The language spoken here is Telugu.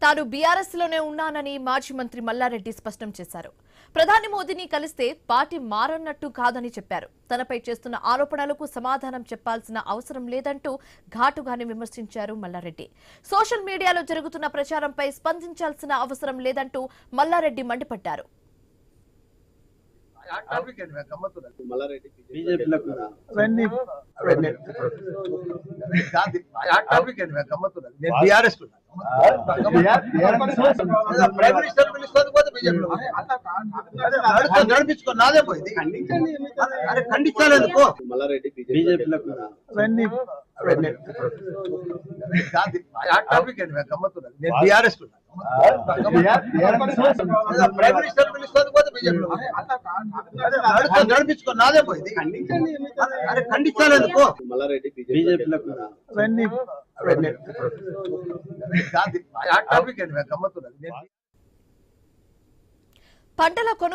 తాను బీఆర్ఎస్ లోనే ఉన్నానని మాజీ మంత్రి మల్లారెడ్డి స్పష్టం చేశారు. ప్రధాని మోదీని కలిస్తే పార్టీ మారన్నట్టు కాదని చెప్పారు. తనపై చేస్తున్న ఆరోపణలకు సమాధానం చెప్పాల్సిన అవసరం లేదంటూ ఘాటుగానే విమర్శించారు మల్లారెడ్డి. సోషల్ మీడియాలో జరుగుతున్న ప్రచారంపై స్పందించాల్సిన అవసరం లేదంటూ మల్లారెడ్డి మండిపడ్డారు. నడిపించుకో నాదే పోయింది ఖండించాలేందుకో బీజేపీలకు నేను బీఆర్ఎస్ నడిపించుకో నాదే పోయింది ఖండించాలేందుకో బీజేపీలకు పంటల